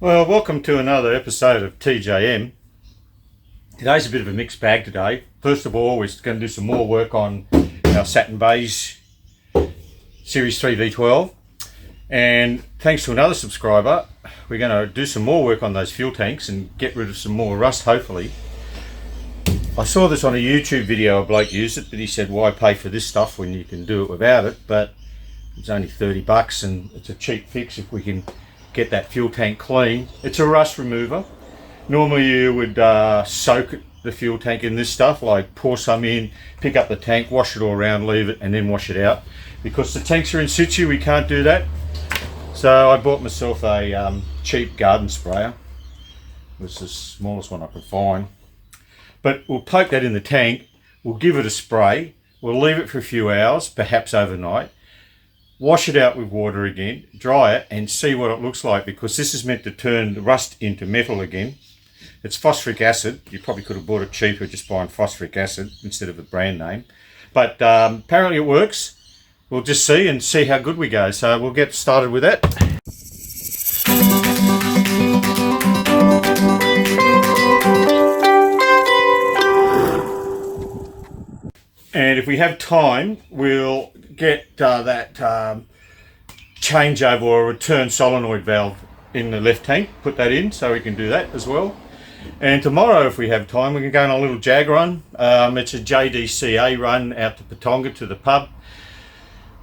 Well, welcome to another episode of TJM. Today's a bit of a mixed bag today. First of all, we're going to do some more work on our Satin Beige Series 3 V12. And thanks to another subscriber, we're going to do some more work on those fuel tanks and get rid of some more rust, hopefully. I saw this on a YouTube video, a bloke used it, but he said, why pay for this stuff when you can do it without it? But it's only 30 bucks and it's a cheap fix if we can get that fuel tank clean. It's a rust remover. Normally you would soak the fuel tank in this stuff, like pour some in, pick up the tank, wash it all around, leave it, and then wash it out. Because the tanks are in situ, we can't do that. So I bought myself a cheap garden sprayer. It was the smallest one I could find. But we'll poke that in the tank, we'll give it a spray, we'll leave it for a few hours, perhaps overnight, wash it out with water again, dry it, and see what it looks like, because this is meant to turn the rust into metal again. It's phosphoric acid. You probably could have bought it cheaper just buying phosphoric acid instead of a brand name. But apparently it works. We'll just see how good we go. So we'll get started with that. And if we have time, we'll get that changeover or return solenoid valve in the left tank, put that in, so we can do that as well. And tomorrow, if we have time, we can go on a little jag run. It's a JDCA run out to Patonga to the pub.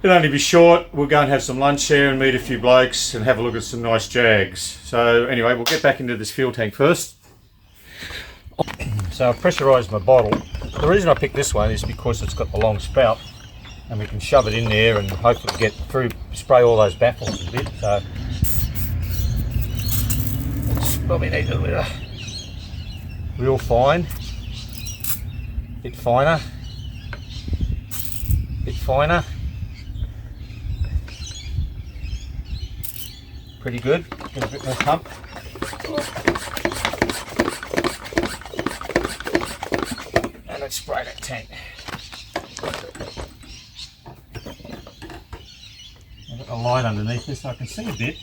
It'll only be short. We'll go and have some lunch there and meet a few blokes and have a look at some nice jags. So anyway, we'll get back into this fuel tank first. So I've pressurised my bottle. The reason I picked this one is because it's got the long spout and we can shove it in there and hopefully get through, spray all those baffles a bit. So it's probably need a little bit of real fine, bit finer, pretty good. Get a bit more pump. And let's spray that tank. I've got the light underneath this so I can see a bit.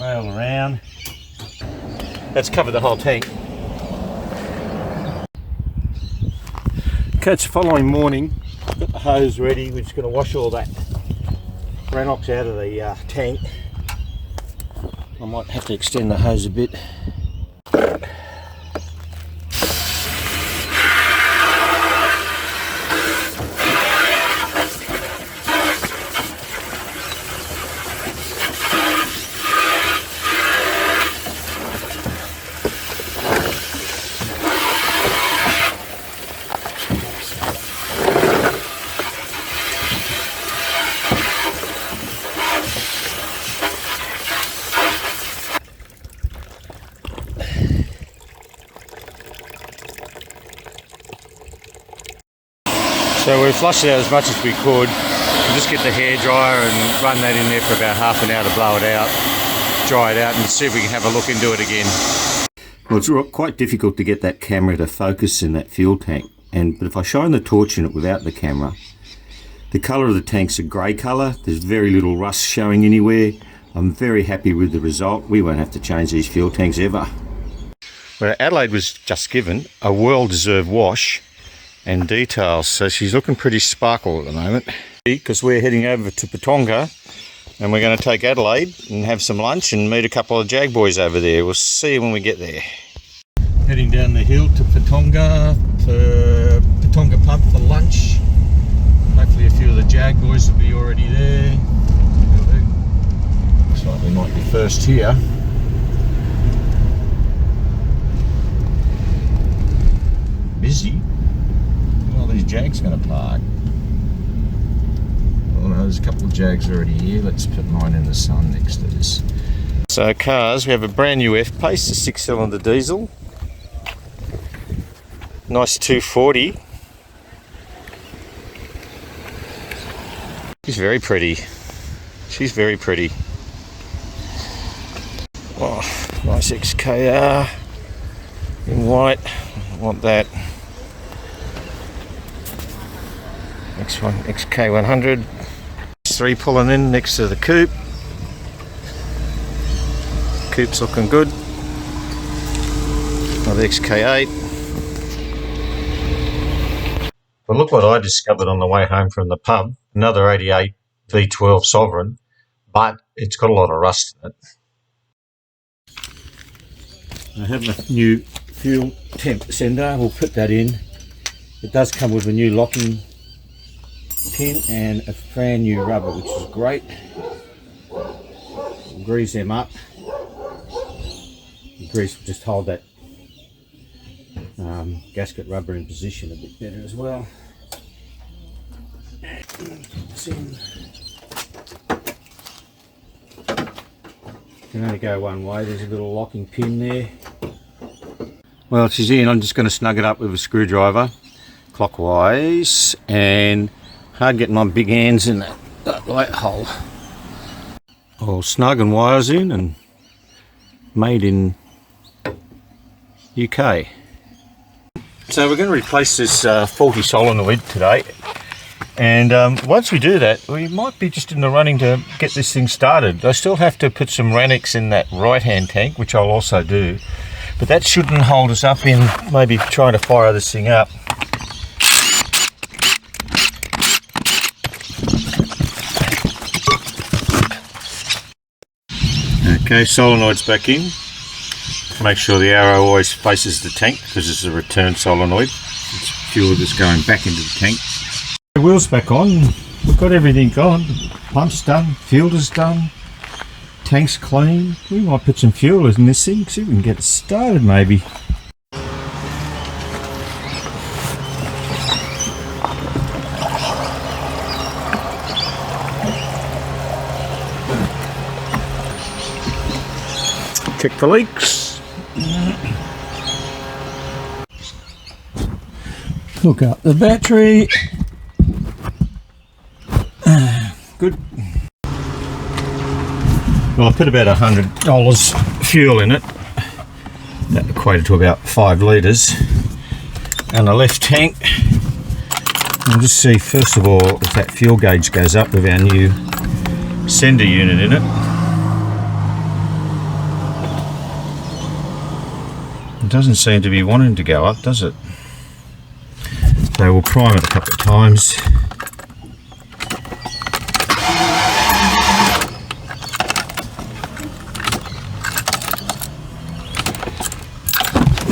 Rail around. That's covered the whole tank. Okay, it's the following morning. Got the hose ready. We're just going to wash all that Ranox out of the tank. I might have to extend the hose a bit. So we flushed it out as much as we could. We'll just get the hairdryer and run that in there for about half an hour to blow it out, dry it out, and see if we can have a look into it again. Well, it's quite difficult to get that camera to focus in that fuel tank, but if I shine the torch in it without the camera, the colour of the tank's a grey colour. There's very little rust showing anywhere. I'm very happy with the result. We won't have to change these fuel tanks ever. Well, Adelaide was just given a well-deserved wash and details, so she's looking pretty sparkle at the moment, because we're heading over to Patonga and we're going to take Adelaide and have some lunch and meet a couple of Jag boys over there. We'll see you when we get there. Heading down the hill to Patonga for Patonga pub for lunch. Hopefully a few of the Jag boys will be already there. Looks like we might be first here. Busy. These Jags going to park. Oh no, there's a couple of Jags already here. Let's put mine in the sun next to this. So cars, we have a brand new F-Pace, a 6-cylinder diesel. Nice 240. She's very pretty. She's very pretty. Oh, nice XKR in white. I want that. Next one, XK100. 3 pulling in next to the coupe. Coupe's looking good. Another XK8. But look what I discovered on the way home from the pub. Another 88 V12 Sovereign, but it's got a lot of rust in it. I have my new fuel temp sender. We'll put that in. It does come with a new locking pin and a brand new rubber, which is great. We'll grease them up. The grease will just hold that gasket rubber in position a bit better as well. Can only go one way. There's a little locking pin there. Well, she's in. I'm just going to snug it up with a screwdriver clockwise, and hard getting my big hands in that light hole. All snug and wires in, and made in UK. So we're going to replace this faulty solenoid today, and once we do that, we might be just in the running to get this thing started. I still have to put some Ranix in that right hand tank, which I'll also do, but that shouldn't hold us up in maybe trying to fire this thing up. Okay, solenoid's back in. Make sure the arrow always faces the tank because this is a return solenoid. It's fuel that's going back into the tank. The wheel's back on. We've got everything on. Pump's done, filter's done, tank's clean. We might put some fuel in this thing, see if we can get it started maybe. Check for leaks. Hook up the battery. Good. Well, I put about $100 fuel in it. That equated to about 5 litres. And the left tank. We'll just see first of all if that fuel gauge goes up with our new sender unit in it. It doesn't seem to be wanting to go up, does it? So we'll prime it a couple of times.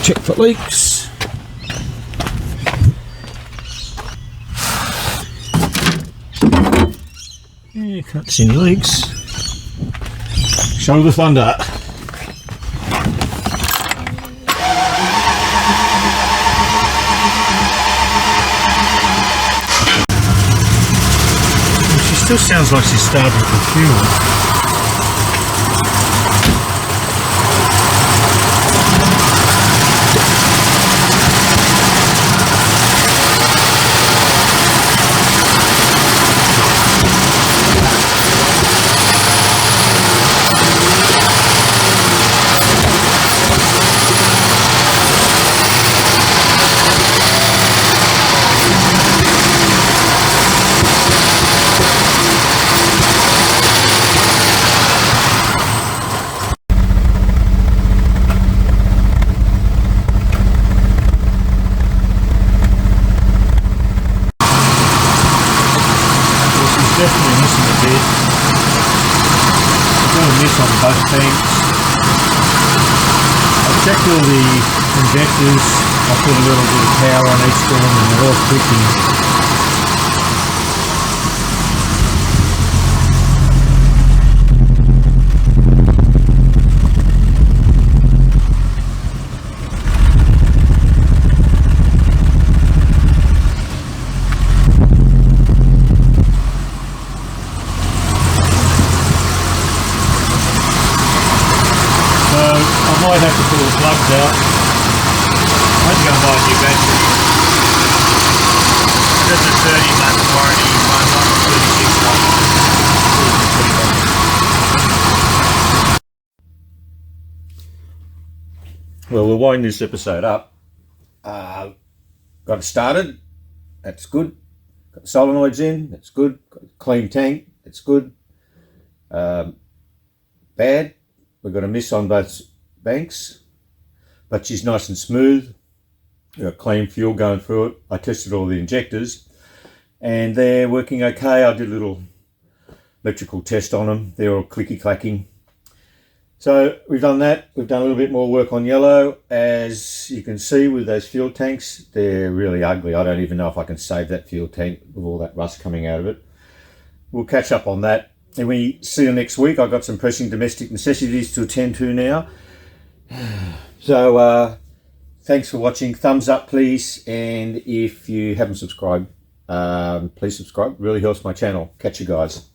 Check for leaks. Yeah, can't see any leaks. Show the thunder. Still sounds like she's starting with fuel. Definitely missing a bit. I've got a miss on both tanks. I've checked all the injectors. I put a little bit of power on each of them and they're all clicking. I might have to pull the plugs out. I think I'll buy a new battery. That's a 30-month warranty, one not 36 months. Well, we'll wind this episode up. Got it started. That's good. Got the solenoids in. That's good. Got a clean tank. That's good. Bad. We've got a miss on both banks, but she's nice and smooth. We've got clean fuel going through it. I tested all the injectors and they're working okay. I did a little electrical test on them. They're all clicky clacking. So we've done that. We've done a little bit more work on yellow. As you can see with those fuel tanks, they're really ugly. I don't even know if I can save that fuel tank with all that rust coming out of it. We'll catch up on that. And we see you next week. I've got some pressing domestic necessities to attend to now. So thanks for watching. Thumbs up, please. And if you haven't subscribed, please subscribe. It really helps my channel. Catch you guys.